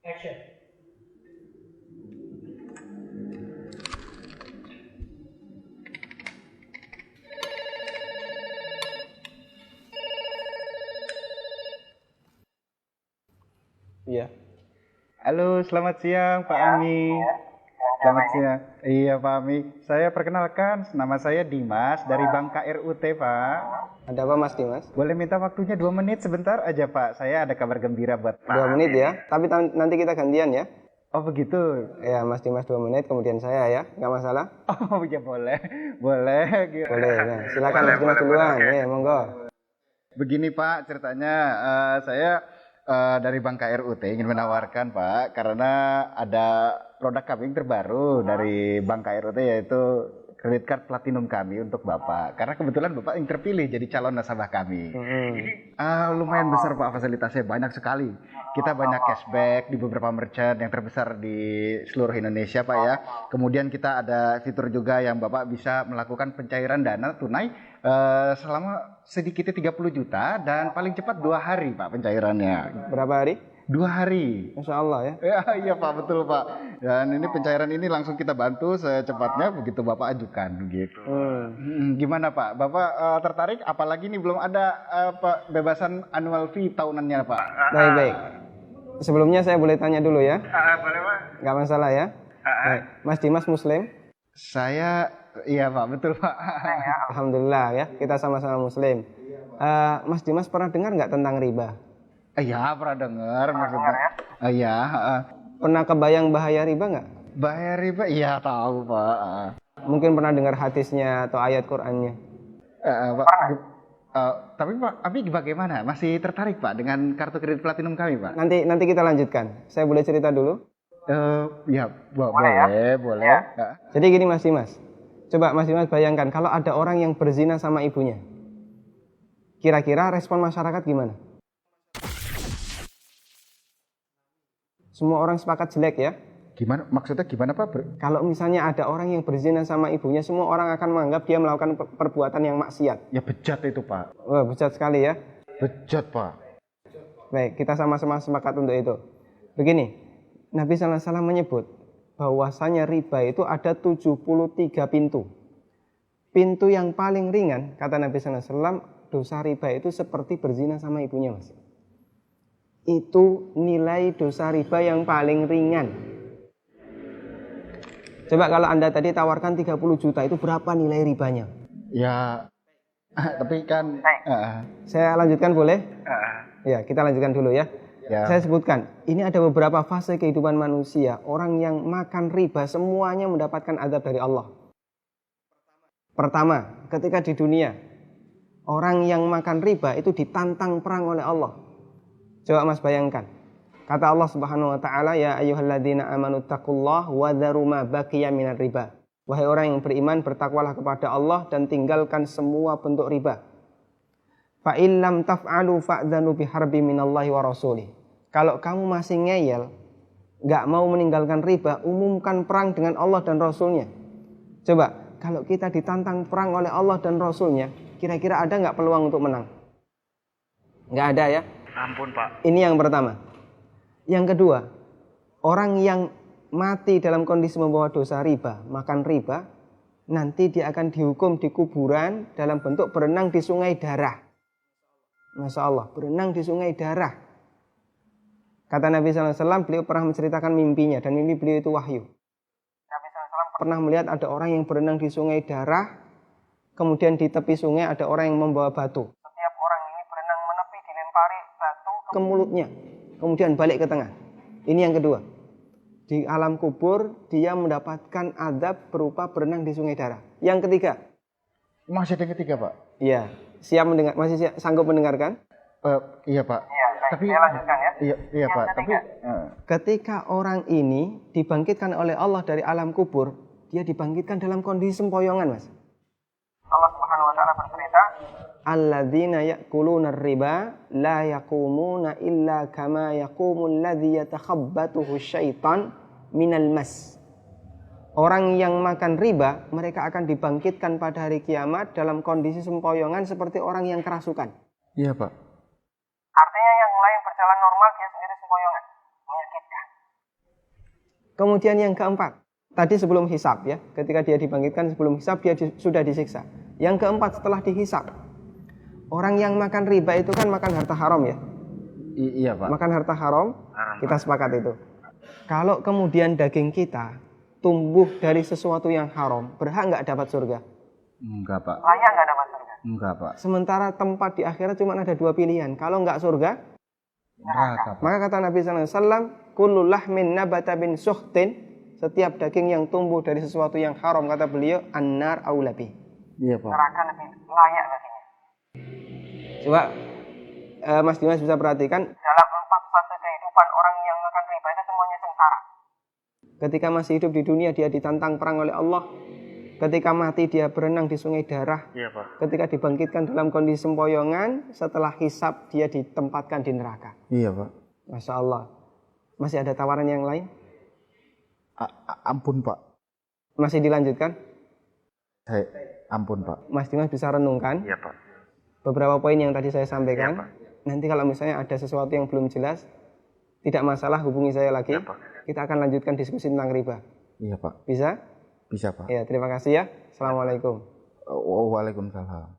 Action. Iya. Halo, selamat siang Pak Ami. Selamat siang. Iya Pak Ami. Saya perkenalkan, nama saya Dimas dari Bank KRUT Pak. Ada apa Mas Dimas? Boleh minta waktunya 2 menit sebentar aja Pak. Saya ada kabar gembira buat Pak. 2 menit ya, tapi nanti kita gantian ya. Oh begitu. Ya Mas Dimas 2 menit, kemudian saya ya, nggak masalah? Oh ya boleh. Boleh. Boleh, nah, silakan Mas Dimas duluan, ya monggo. Begini Pak, ceritanya saya dari Bank KRUT ingin menawarkan Pak, karena ada produk kami yang terbaru dari Bank KRUT, yaitu credit card platinum kami untuk Bapak. Karena kebetulan Bapak yang terpilih jadi calon nasabah kami. Lumayan besar Pak fasilitasnya, banyak sekali. Kita banyak cashback di beberapa merchant yang terbesar di seluruh Indonesia Pak ya. Kemudian kita ada fitur juga yang Bapak bisa melakukan pencairan dana tunai selama sedikitnya 30 juta dan paling cepat 2 hari Pak pencairannya. Berapa hari? 2 hari. Masya Allah ya. Ya, iya Pak, betul Pak. Dan ini pencairan ini langsung kita bantu secepatnya begitu Bapak ajukan begitu. Gimana Pak? Bapak tertarik? Apalagi ini belum ada bebasan annual fee tahunannya Pak. Baik. Sebelumnya saya boleh tanya dulu ya? Boleh Pak. Nggak masalah ya? Baik. Mas Dimas Muslim? Saya, iya Pak, betul Pak. Alhamdulillah ya, kita sama-sama Muslim. Mas Dimas pernah dengar nggak tentang riba? Iya, pernah dengar maksudnya. Iya. Pernah kebayang bahaya riba nggak? Bahaya riba? Iya tahu Pak. Mungkin pernah dengar hadisnya atau ayat Qur'annya? Pak. Tapi Pak, Abi bagaimana? Masih tertarik Pak dengan kartu kredit platinum kami Pak? Nanti kita lanjutkan. Saya boleh cerita dulu? Ya boleh. Ya. Jadi gini Mas Dimas. Coba Mas Dimas bayangkan kalau ada orang yang berzina sama ibunya. Kira-kira respon masyarakat gimana? Semua orang sepakat jelek ya. Gimana? Maksudnya gimana Pak? Kalau misalnya ada orang yang berzina sama ibunya, semua orang akan menganggap dia melakukan perbuatan yang maksiat. Ya bejat itu Pak. Wah, bejat sekali ya. Bejat Pak. Baik, kita sama-sama sepakat untuk itu. Begini, Nabi SAW menyebut bahwasanya riba itu ada 73 pintu. Pintu yang paling ringan, kata Nabi SAW, dosa riba itu seperti berzina sama ibunya Mas. Itu nilai dosa riba yang paling ringan. Coba kalau Anda tadi tawarkan 30 juta, itu berapa nilai ribanya? Ya, tapi kan... Saya lanjutkan boleh? Ya, kita lanjutkan dulu ya. Saya sebutkan, ini ada beberapa fase kehidupan manusia. Orang yang makan riba semuanya mendapatkan azab dari Allah. Pertama, ketika di dunia, orang yang makan riba itu ditantang perang oleh Allah. Coba Mas bayangkan. Kata Allah Subhanahu wa taala, ya ayyuhalladzina amanu taqullaha wa dharu ma baqiya minar riba. Wahai orang yang beriman, bertakwalah kepada Allah dan tinggalkan semua bentuk riba. Fa in lam taf'alu fa'dzanu biharbi minallahi wa rasulih. Kalau kamu masih ngeyel, enggak mau meninggalkan riba, umumkan perang dengan Allah dan Rasulnya. Coba, kalau kita ditantang perang oleh Allah dan Rasulnya, kira-kira ada enggak peluang untuk menang? Enggak ada ya? Ampun Pak. Ini yang pertama. Yang kedua, orang yang mati dalam kondisi membawa dosa riba, makan riba, nanti dia akan dihukum di kuburan dalam bentuk berenang di sungai darah. Masya Allah, berenang di sungai darah. Kata Nabi SAW, beliau pernah menceritakan mimpinya, dan mimpi beliau itu wahyu. Nabi SAW pernah melihat ada orang yang berenang di sungai darah, kemudian di tepi sungai ada orang yang membawa batu. Setiap orang ini berenang menepi, dilempari batu ke mulutnya, kemudian balik ke tengah. Ini yang kedua. Di alam kubur, dia mendapatkan azab berupa berenang di sungai darah. Yang ketiga. Masih ada yang ketiga Pak? Iya. Siap mendengar? Masih sanggup mendengarkan? Iya Pak. Iya, tapi saya lanjutkan ya. Iya Pak. Tapi ketika orang ini dibangkitkan oleh Allah dari alam kubur, dia dibangkitkan dalam kondisi sempoyongan, Mas. Allah Subhanahu wa taala bercerita, alladzina ya'kuluna riba la yaqumuna illa kama yaqumul ladzi yatakhabbathu syaitan minal mas. Orang yang makan riba, mereka akan dibangkitkan pada hari kiamat dalam kondisi sempoyongan seperti orang yang kerasukan. Iya, Pak. Artinya yang lain berjalan normal, dia sendiri sempoyongan. Menyakitkan. Kemudian yang keempat, tadi sebelum hisab ya, ketika dia dibangkitkan sebelum hisab, dia sudah disiksa. Yang keempat setelah dihisab, orang yang makan riba itu kan makan harta haram ya. Iya, Pak. Makan harta haram, kita sepakat itu. Kalau kemudian daging kita tumbuh dari sesuatu yang haram, berhak nggak dapat surga? Enggak, Pak. Layak nggak dapat surga? Enggak, Pak. Sementara tempat di akhirat cuma ada dua pilihan. Kalau nggak surga, Neraka, Pak. maka kata Nabi SAW, kullu lahmin nabata bin suhtin, setiap daging yang tumbuh dari sesuatu yang haram, kata beliau, annar aulabi. Iya, Pak. Neraka lebih layak baginya. Coba Mas Dimas bisa perhatikan, dalam 4 fase kehidupan orang yang makan riba itu semuanya sengsara. Ketika masih hidup di dunia dia ditantang perang oleh Allah. Ketika mati dia berenang di sungai darah. Iya, Pak. Ketika dibangkitkan dalam kondisi sempoyongan, setelah hisab dia ditempatkan di neraka. Iya, Pak. Masya Allah. Masih ada tawaran yang lain? Ampun, Pak. Masih dilanjutkan? Ampun, Pak. Mas Dimas bisa renungkan Iya, Pak. beberapa poin yang tadi saya sampaikan. Iya, Pak. Nanti kalau misalnya ada sesuatu yang belum jelas, tidak masalah, hubungi saya lagi. Iya, Pak. Kita akan lanjutkan diskusi tentang riba. Iya, Pak. Bisa? Bisa, Pak. Ya, terima kasih ya. Assalamualaikum. Waalaikumsalam.